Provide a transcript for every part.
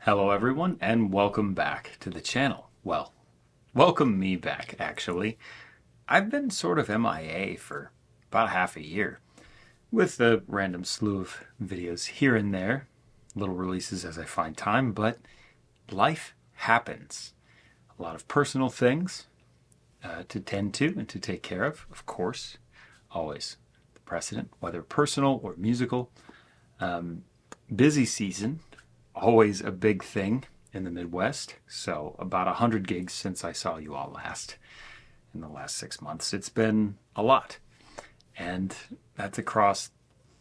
Hello everyone and welcome back to the channel. Well, welcome me back actually. I've been sort of MIA for about half a year with a random slew of videos here and there, little releases as I find time, but life happens. A lot of personal things to tend to and to take care of course, always the precedent, whether personal or musical. Busy season, always a big thing in the Midwest. So about 100 gigs since I saw you all last in the last 6 months. It's been a lot. And that's across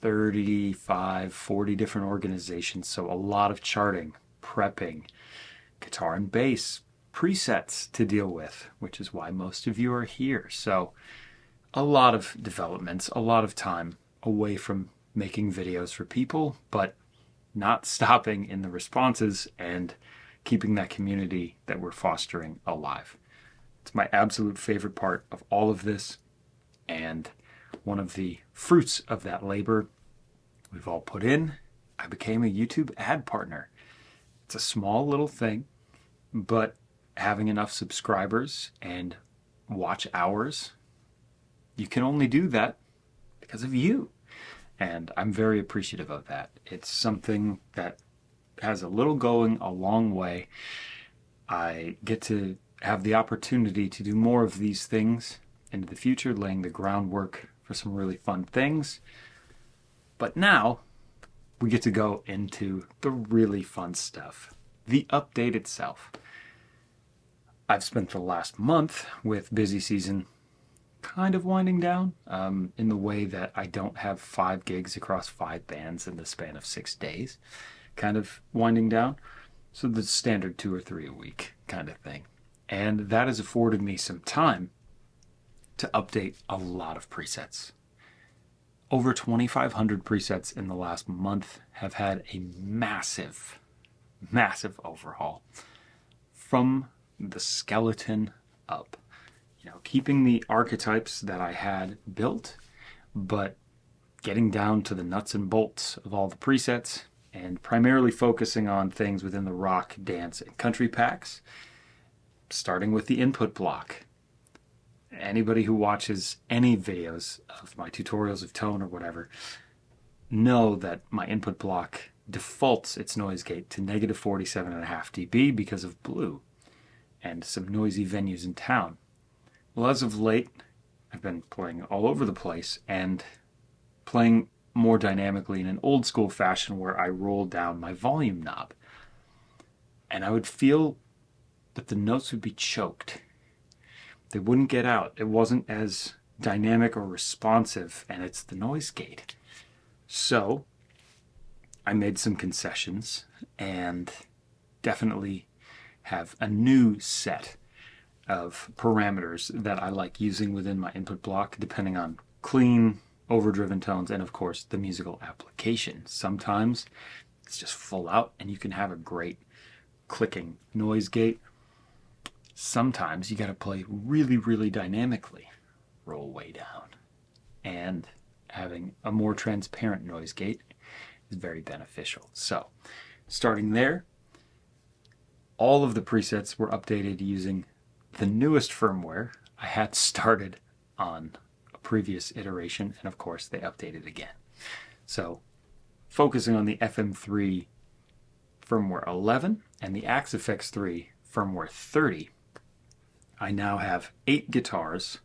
35, 40 different organizations. So a lot of charting, prepping, guitar and bass, presets to deal with, which is why most of you are here. So a lot of developments, a lot of time away from making videos for people, but not stopping in the responses and keeping that community that we're fostering alive. It's my absolute favorite part of all of this, and one of the fruits of that labor we've all put in. I became a YouTube ad partner. It's a small little thing, but having enough subscribers and watch hours, you can only do that because of you. And I'm very appreciative of that. It's something that has a little going a long way. I get to have the opportunity to do more of these things into the future, laying the groundwork for some really fun things. But now we get to go into the really fun stuff, the update itself. I've spent the last month with busy season kind of winding down in the way that I don't have 5 gigs across 5 bands in the span of 6 days, kind of winding down. So the standard 2 or 3 a week kind of thing. And that has afforded me some time to update a lot of presets. Over 2,500 presets in the last month have had a massive, massive overhaul from the skeleton up. Keeping the archetypes that I had built, but getting down to the nuts and bolts of all the presets and primarily focusing on things within the rock, dance, and country packs, starting with the input block. Anybody who watches any videos of my tutorials of tone or whatever know that my input block defaults its noise gate to negative 47.5 dB because of blue and some noisy venues in town. Well, as of late, I've been playing all over the place and playing more dynamically in an old school fashion where I roll down my volume knob. And I would feel that the notes would be choked. They wouldn't get out. It wasn't as dynamic or responsive, and it's the noise gate. So I made some concessions and definitely have a new set of parameters that I like using within my input block, depending on clean, overdriven tones, and of course the musical application. Sometimes it's just full out and you can have a great clicking noise gate. Sometimes you got to play really, really dynamically, roll way down, and having a more transparent noise gate is very beneficial. So starting there, all of the presets were updated using the newest firmware. I had started on a previous iteration, and of course they updated again. So focusing on the FM3 firmware 11 and the Axe-Fx 3 firmware 30, I now have 8 guitars,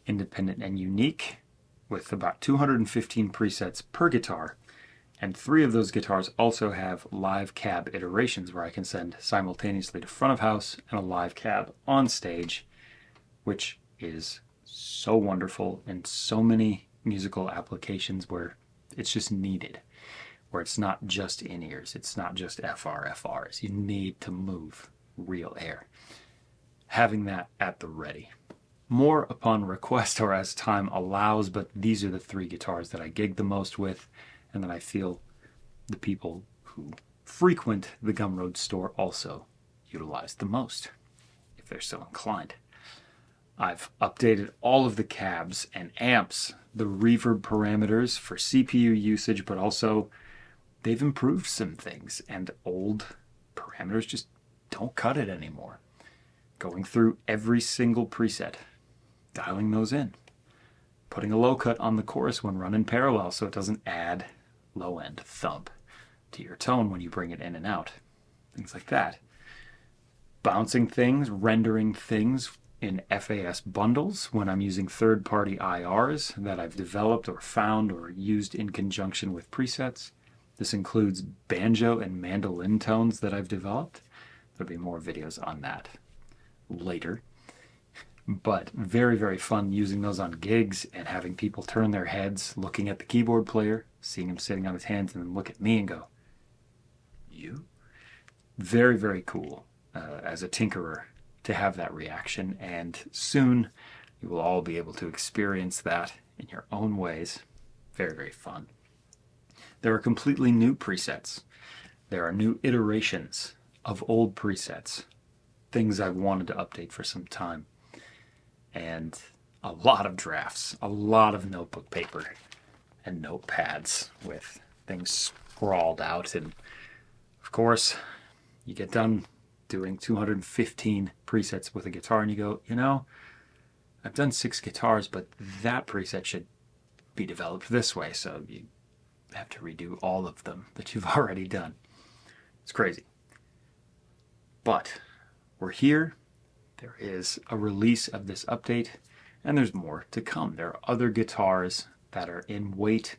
independent and unique, with about 215 presets per guitar, and 3 of those guitars also have live cab iterations where I can send simultaneously to front of house and a live cab on stage, which is so wonderful in so many musical applications where it's just needed, where it's not just in-ears, it's not just FRs. You need to move real air. Having that at the ready. More upon request or as time allows, but these are the 3 guitars that I gig the most with, and that I feel the people who frequent the Gumroad store also utilize the most, if they're so inclined. I've updated all of the cabs and amps, the reverb parameters for CPU usage, but also they've improved some things, and old parameters just don't cut it anymore. Going through every single preset, dialing those in, putting a low cut on the chorus when run in parallel so it doesn't add low end thump to your tone when you bring it in and out. Things like that. Bouncing things, rendering things in FAS bundles when I'm using third-party IRs that I've developed or found or used in conjunction with presets. This includes banjo and mandolin tones that I've developed. There'll be more videos on that later. But very, very fun using those on gigs and having people turn their heads, looking at the keyboard player, seeing him sitting on his hands, and then look at me and go, "You?" Very, very cool as a tinkerer to have that reaction, and soon you will all be able to experience that in your own ways. Very, very fun. There are completely new presets. There are new iterations of old presets, things I've wanted to update for some time, and a lot of drafts, a lot of notebook paper and notepads with things scrawled out. And of course, you get done doing 215 presets with a guitar and you go, you know, I've done 6 guitars, but that preset should be developed this way. So you have to redo all of them that you've already done. It's crazy. But we're here. There is a release of this update, and there's more to come. There are other guitars that are in wait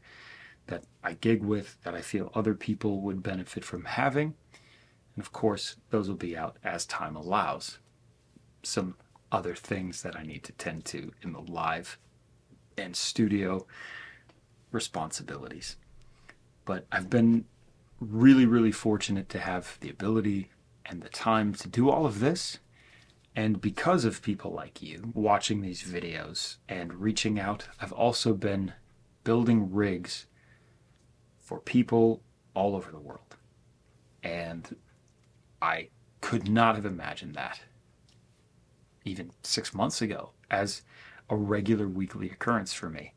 that I gig with that I feel other people would benefit from having. And of course, those will be out as time allows. Some other things that I need to tend to in the live and studio responsibilities. But I've been really, really fortunate to have the ability and the time to do all of this. And because of people like you watching these videos and reaching out, I've also been building rigs for people all over the world. And I could not have imagined that even 6 months ago as a regular weekly occurrence for me.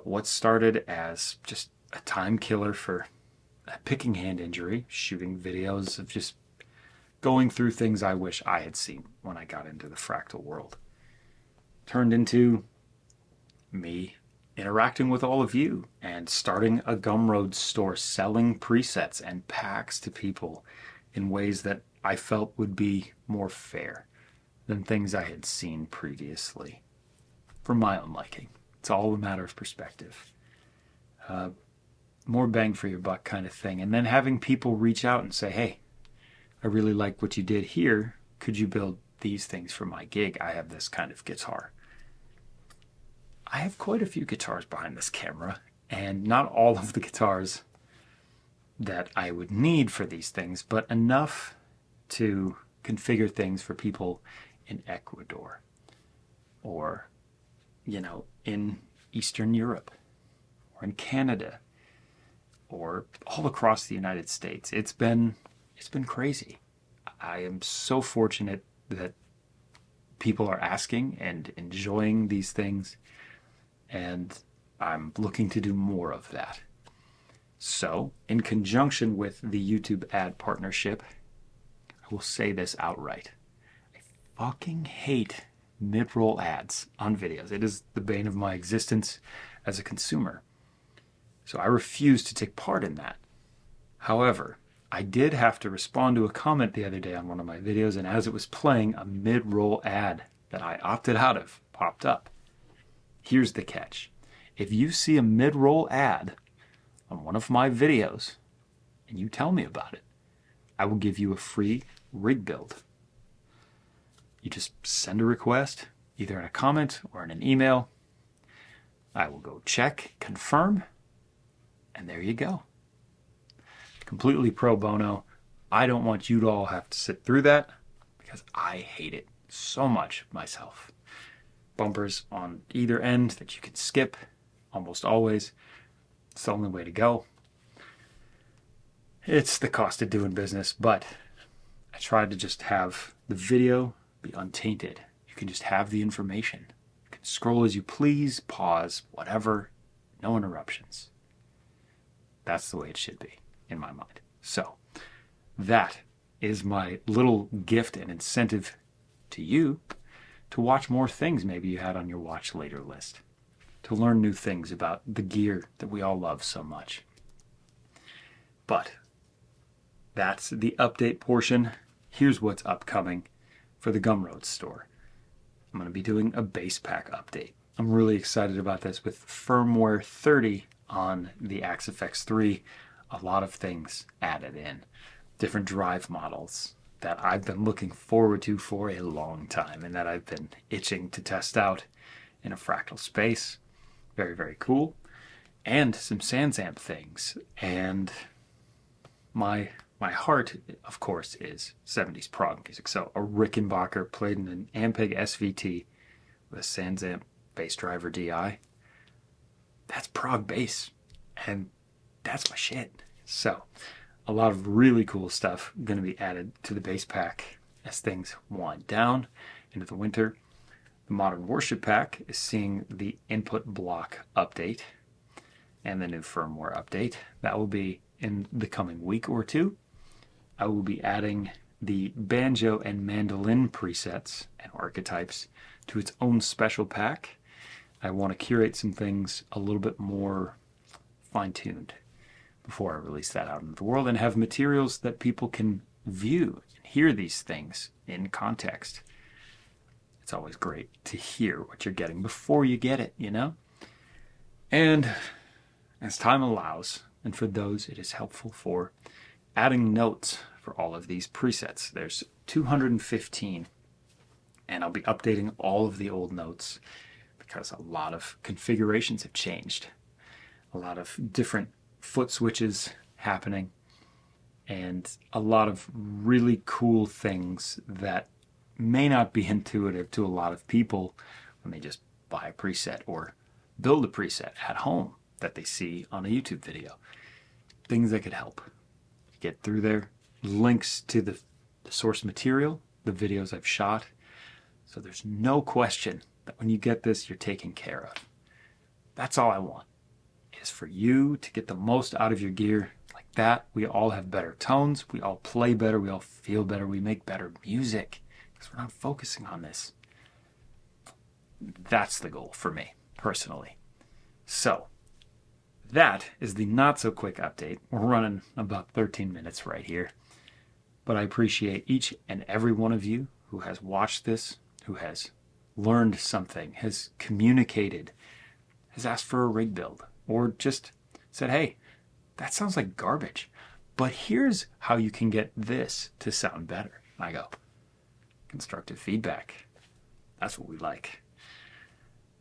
What started as just a time killer for a picking hand injury, shooting videos of just going through things I wish I had seen when I got into the Fractal world, turned into me interacting with all of you and starting a Gumroad store selling presets and packs to people in ways that I felt would be more fair than things I had seen previously for my own liking. It's all a matter of perspective. More bang for your buck kind of thing. And then having people reach out and say, hey, I really like what you did here. Could you build these things for my gig? I have this kind of guitar. I have quite a few guitars behind this camera, and not all of the guitars that I would need for these things, but enough to configure things for people in Ecuador or, in Eastern Europe or in Canada or all across the United States. It's been crazy. I am so fortunate that people are asking and enjoying these things, and I'm looking to do more of that. So, in conjunction with the YouTube ad partnership, I will say this outright. I fucking hate mid-roll ads on videos. It is the bane of my existence as a consumer. So I refuse to take part in that. However, I did have to respond to a comment the other day on one of my videos, and as it was playing, a mid-roll ad that I opted out of popped up. Here's the catch. If you see a mid-roll ad on one of my videos and you tell me about it, I will give you a free rig build. You just send a request, either in a comment or in an email. I will go check, confirm, and there you go. Completely pro bono. I don't want you to all have to sit through that because I hate it so much myself. Bumpers on either end that you can skip almost always. It's the only way to go. It's the cost of doing business, but I tried to just have the video be untainted. You can just have the information. You can scroll as you please, pause, whatever, no interruptions. That's the way it should be, in my mind. So, that is my little gift and incentive to you to watch more things maybe you had on your watch later list, to learn new things about the gear that we all love so much. But that's the update portion. Here's what's upcoming for the Gumroad store. I'm going to be doing a base pack update. I'm really excited about this. With firmware 30 on the Axe FX3, a lot of things added in. Different drive models that I've been looking forward to for a long time and that I've been itching to test out in a Fractal space. Very, very cool. And some SansAmp things. And my heart, of course, is 70s prog music. So a Rickenbacker played in an Ampeg SVT with a SansAmp bass driver DI. That's prog bass. And that's my shit. So a lot of really cool stuff going to be added to the base pack as things wind down into the winter. The Modern Worship pack is seeing the input block update and the new firmware update. That will be in the coming week or two. I will be adding the banjo and mandolin presets and archetypes to its own special pack. I want to curate some things a little bit more fine-tuned before I release that out into the world and have materials that people can view and hear these things in context. It's always great to hear what you're getting before you get it, you know? And as time allows, and for those it is helpful for, adding notes for all of these presets. There's 215, and I'll be updating all of the old notes because a lot of configurations have changed. A lot of different foot switches happening, and a lot of really cool things that may not be intuitive to a lot of people when they just buy a preset or build a preset at home that they see on a YouTube video. Things that could help get through there. Links to the source material, the videos I've shot. So there's no question that when you get this, you're taken care of. That's all I want, is for you to get the most out of your gear. Like that, we all have better tones, we all play better, we all feel better, we make better music because we're not focusing on this. That's the goal for me, personally. So that is the not so quick update. We're running about 13 minutes right here. But I appreciate each and every one of you who has watched this, who has learned something, has communicated, has asked for a rig build, or just said, hey, that sounds like garbage, but here's how you can get this to sound better. And I go, constructive feedback. That's what we like.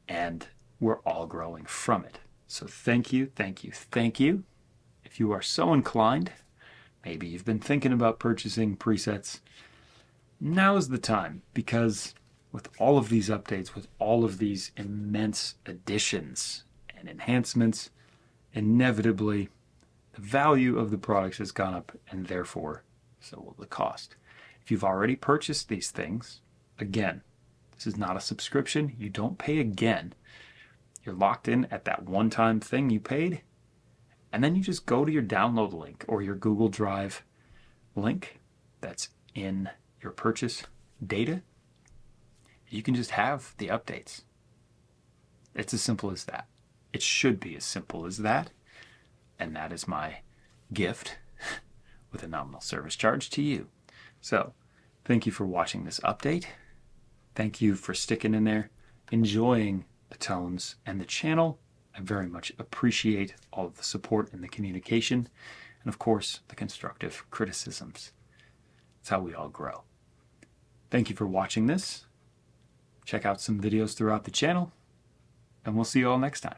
And we're all growing from it. So thank you, thank you, thank you. If you are so inclined, maybe you've been thinking about purchasing presets, now is the time, because with all of these updates, with all of these immense additions and enhancements, inevitably the value of the products has gone up, and therefore so will the cost. If you've already purchased these things, again, this is not a subscription. You don't pay again. You're locked in at that one-time thing you paid, and then you just go to your download link or your Google Drive link that's in your purchase data. You can just have the updates. It's as simple as that. It should be as simple as that. And that is my gift with a nominal service charge to you. So thank you for watching this update. Thank you for sticking in there, enjoying the tones and the channel. I very much appreciate all of the support and the communication, and of course the constructive criticisms. It's how we all grow. Thank you for watching this. Check out some videos throughout the channel, and we'll see you all next time.